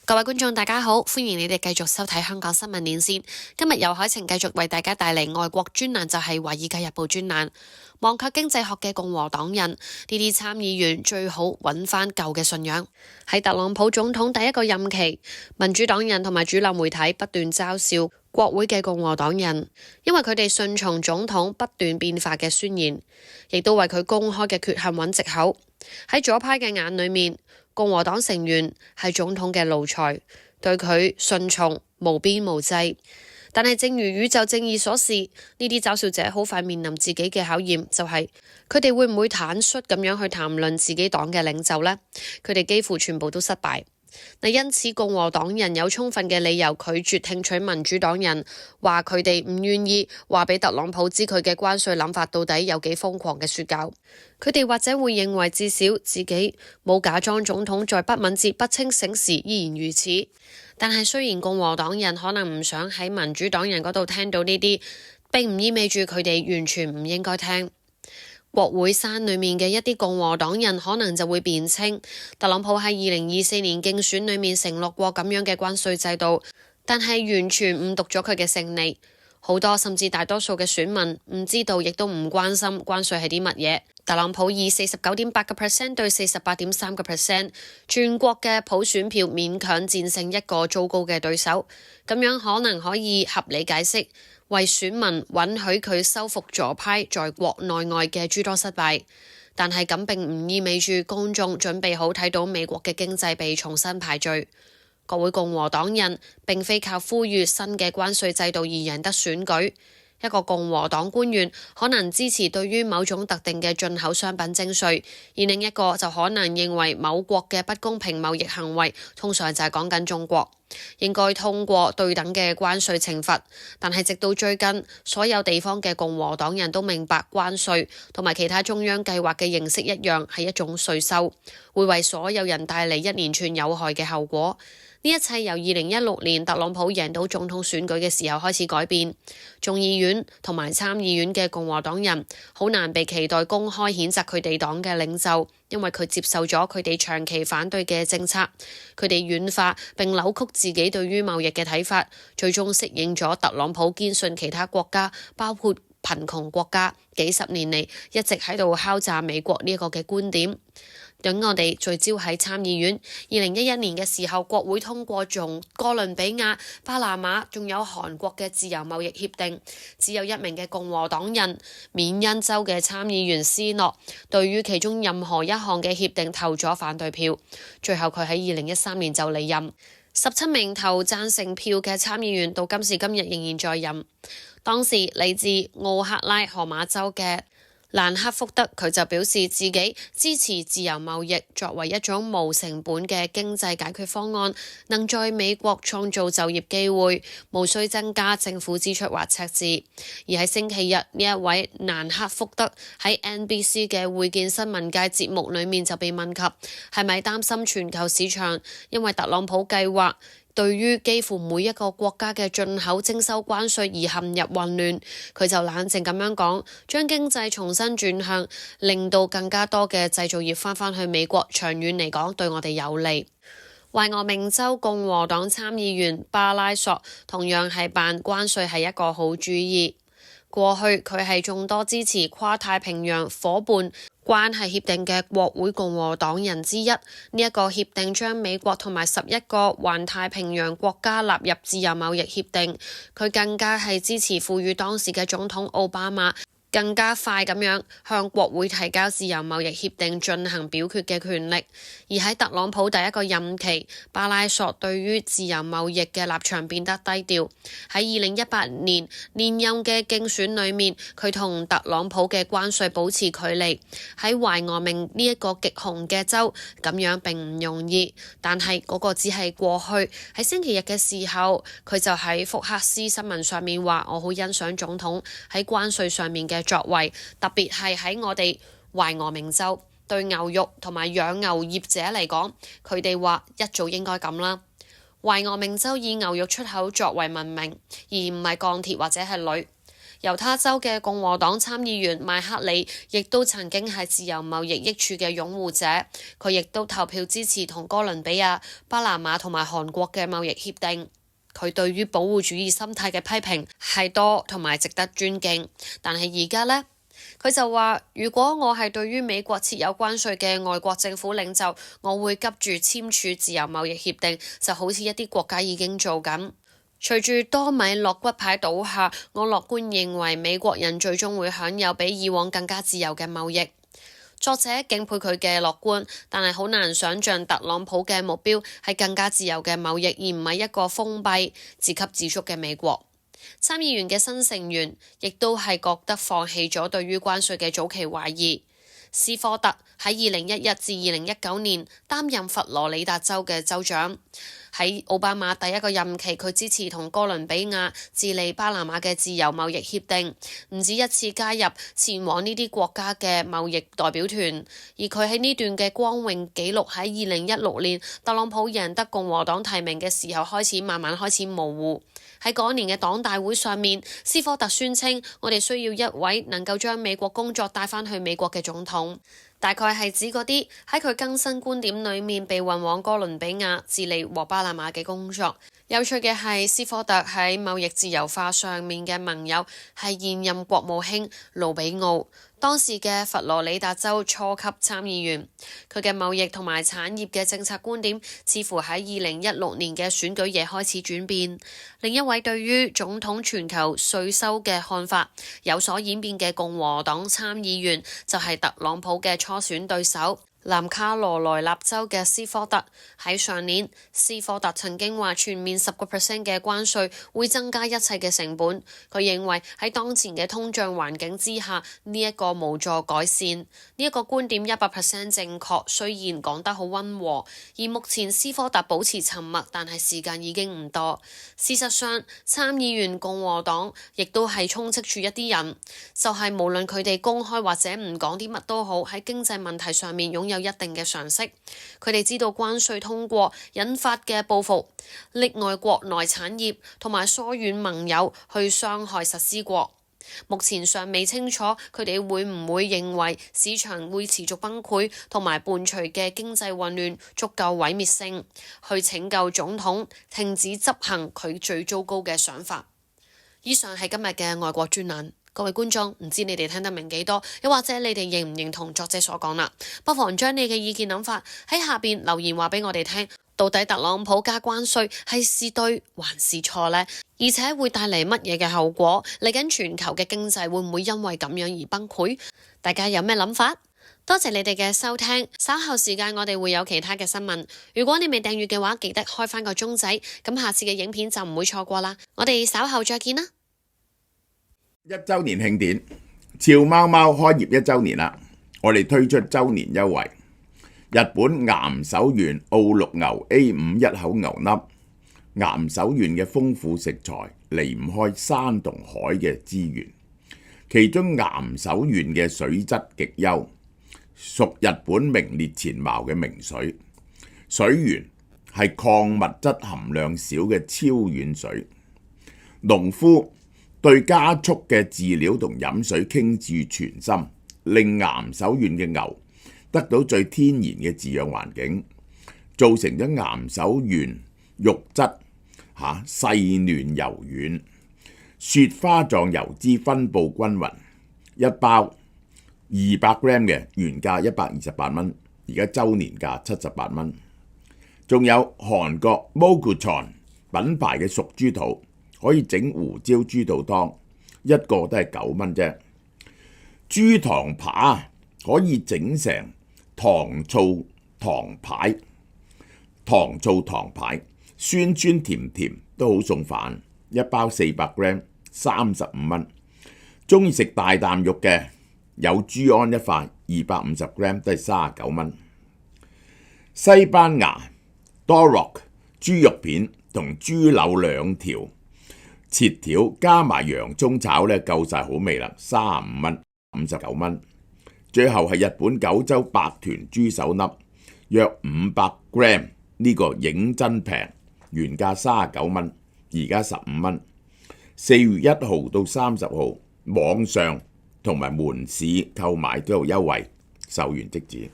各位觀眾大家好，歡迎你哋繼續收睇香港新聞連線。今日由海晴繼續為大家帶嚟外國專欄，就係《華爾街日報》專欄。忘卻經濟學嘅共和黨人，呢啲參議員最好揾翻舊嘅信仰。喺特朗普總統第一個任期，民主黨人同埋主流媒體不斷嘲笑國會嘅共和黨人，因為佢哋順從總統不斷變化嘅宣言，亦都為佢公開嘅缺陷揾藉口。喺左派嘅眼裏面，共和黨成員係總統嘅奴才，對佢順從無邊無際。但係正如宇宙正義所示，呢啲嘲笑者好快面臨自己嘅考驗，就係佢哋會唔會坦率咁樣去談論自己黨嘅領袖呢？佢哋幾乎全部都失敗。因此共和黨人有充分嘅理由拒絕聽取民主黨人話佢哋唔願意話俾特朗普知佢嘅關稅諗法到底有幾瘋狂嘅說教。佢哋或者會認為至少自己冇假裝總統在不敏捷不清醒時依然如此。但係雖然共和黨人可能唔想喺民主黨人嗰度聽到呢啲，並唔意味住佢哋完全唔應該聽。國會山裏面嘅一啲共和黨人可能就會辯稱，特朗普喺2024年競選裏面承諾過咁樣嘅關稅制度，但係完全誤讀咗佢嘅勝利。好多甚至大多數嘅選民唔知道，亦都唔關心關稅係啲乜嘢。特朗普以49.8% 對48.3%全國嘅普選票勉強戰勝一個糟糕嘅對手，咁樣可能可以合理解釋為選民允許佢收復左派在國內外嘅諸多失敗，但係咁並唔意味住公眾準備好睇到美國嘅經濟被重新排序。國會共和黨人並非靠呼籲新嘅關稅制度而贏得選舉。一個共和黨官員可能支持對於某種特定嘅進口商品徵稅，而另一個就可能認為某國嘅不公平貿易行為，通常就係講緊中國，應該通過對等嘅關稅懲罰。但係直到最近，所有地方嘅共和黨人都明白關稅同埋其他中央計劃嘅形式一樣，係一種稅收，會為所有人帶嚟一連串有害嘅後果。呢一切由2016年特朗普贏到總統選舉嘅時候開始改變。眾議院同埋參議院嘅共和黨人好難被期待公開譴責佢哋黨嘅領袖，因為佢接受咗佢哋長期反對嘅政策。佢哋軟化並扭曲自己對於貿易嘅睇法，最終適應咗特朗普堅信其他國家，包括貧窮國家，幾十年嚟一直喺度敲詐美國呢個嘅觀點。等我哋聚焦喺參議院，2011年嘅時候，國會通過從哥倫比亞、巴拿馬仲有韓國嘅自由貿易協定，只有一名嘅共和黨人緬因州嘅參議員斯諾對於其中任何一項嘅協定投咗反對票，最後佢喺2013年就離任。17名投贊成票嘅參議員到今時今日仍然在任。當時嚟自奧克拉荷馬州嘅蘭克福德，佢就表示自己支持自由貿易作為一種無成本嘅經濟解決方案，能在美國創造就業機會，無需增加政府支出或赤字。而喺星期日，呢一位蘭克福德喺 NBC 嘅會見新聞界節目裏面就被問及係咪擔心全球市場因為特朗普計劃對於幾乎每一個國家嘅進口徵收關稅而陷入混亂，佢就冷靜咁樣講，將經濟重新轉向，令到更加多嘅製造業返去美國，長遠嚟講對我哋有利。懷俄明州共和黨參議員巴拉索同樣係扮關稅係一個好主意。過去佢係眾多支持跨太平洋夥伴關係協定嘅國會共和黨人之一。呢一個協定將美國同埋11個環太平洋國家納入自由貿易協定。佢更加係支持賦予當時嘅總統奧巴馬更加快咁樣向國會提交自由貿易協定進行表決嘅權力。而喺特朗普第一個任期，巴拉索對於自由貿易嘅立場變得低調。喺2018年連任嘅競選裏面，佢同特朗普嘅關稅保持距離。喺懷俄明呢一個極紅嘅州，咁樣並唔容易。但係嗰個只係過去。喺星期日嘅時候，佢就喺福克斯新聞上面話：我好欣賞總統喺關稅上面嘅作為，特別係喺我哋懷俄明州。對牛肉同埋養牛業者嚟講，佢哋話一早應該咁啦。懷俄明州以牛肉出口作為聞名，而唔係鋼鐵或者係鋁。猶他州嘅共和黨參議員麥克里亦都曾經係自由貿易益處嘅擁護者，佢亦都投票支持同哥倫比亞、巴拿馬同埋韓國嘅貿易協定。佢對於保護主義心態嘅批評係多同埋值得尊敬，但係而家呢，佢就話：如果我係對於美國設有關稅嘅外國政府領袖，我會急住簽署自由貿易協定，就好似一啲國家已經做緊。隨住多米諾骨牌倒下，我樂觀認為美國人最終會享有比以往更加自由嘅貿易。作者敬佩佢嘅樂觀，但係好難想像特朗普嘅目標係更加自由嘅貿易，而唔係一個封閉、自給自足嘅美國。參議員嘅新成員亦都係覺得放棄咗對於關稅嘅早期懷疑。斯科特喺2011至2019年擔任佛羅里達州嘅州長。喺奧巴馬第一個任期，佢支持同哥倫比亞、智利、巴拿馬嘅自由貿易協定，唔止一次加入前往呢啲國家嘅貿易代表團。而佢喺呢段嘅光榮紀錄喺2016年特朗普贏得共和黨提名嘅時候慢慢開始模糊。喺嗰年嘅黨大會上面，斯科特宣稱：我哋需要一位能夠將美國工作帶返去美國嘅總統。大概係指嗰啲喺佢更新觀點裏面被運往哥倫比亞、智利和巴拿馬嘅工作。有趣嘅係，斯科特喺貿易自由化上面嘅盟友係現任國務卿盧比奧，當時嘅佛羅里達州初級參議員。佢嘅貿易同埋產業嘅政策觀點似乎喺2016年嘅選舉夜開始轉變。另一位對於總統全球稅收嘅看法有所演變嘅共和黨參議員就係特朗普嘅初選對手，南卡羅來納州嘅斯科特。喺上年，斯科特曾經話全面10% 嘅關稅會增加一切嘅成本。佢認為喺當前嘅通脹環境之下，呢一個無助改善。呢一個觀點100% 正確，雖然講得好溫和。而目前斯科特保持沉默，但係時間已經唔多。事實上，參議員共和黨亦都係充斥住一啲人，就係無論佢哋公開或者唔講啲乜都好，喺經濟問題上面擁有一定嘅常識。佢哋知道關稅通過引發嘅報復，溺愛國內產業同埋疏遠盟友去傷害實施國。目前尚未清楚佢哋會唔會認為市場會持續崩潰同埋伴隨嘅經濟混亂足夠毀滅性，去拯救總統停止執行佢最糟糕嘅想法。以上係今日嘅外國專欄。各位觀眾，唔知你哋聽得明幾多，又或者你哋認唔認同作者所講啦？不妨將你嘅意見諗法喺下邊留言話俾我哋聽。到底特朗普加關稅係對還是錯呢？而且會帶嚟乜嘢嘅後果？嚟緊全球嘅經濟會唔會因為咁樣而崩潰？大家有咩諗法？多謝你哋嘅收聽，稍後時間我哋會有其他嘅新聞。如果你未訂閱嘅話，記得開返個鐘仔，咁下次嘅影片就唔會錯過啦。我哋稍後再見啦。1週年慶典，潮貓貓開業1週年啦！我哋推出週年優惠，日本岩手縣澳陸牛 A5 一口牛粒，岩手縣嘅豐富食材離唔開山同海嘅資源，其中岩手縣嘅水質極優，屬日本名列前茅嘅名水，水源係礦物質含量少嘅超軟水，農夫對加速嘅飼料同飲水傾注全心，令岩手縣嘅牛得到最天然嘅飼養環境，造成咗岩手縣肉質細嫩柔軟，雪花狀油脂分佈均勻。一包200g 嘅原價128蚊，而家週年價78蚊。仲有韓國 Moguchon 品牌嘅熟豬肚，可以整胡椒豬肚湯，一個都係9蚊啫。豬糖扒可以整成糖醋糖排，酸酸甜甜都好送飯。一包400g 35蚊。中意食大啖肉嘅有豬安一塊250g 都係39蚊。西班牙 Duroc 豬肉片同豬柳2條切條加埋洋葱炒呢，夠晒好味啦，35蚊59蚊。最後係日本九州白豚豬手粒，約500g，呢個認真平，原價39蚊，而家15蚊。4月1號到30號網上同埋門市購買都有優惠，售完即止。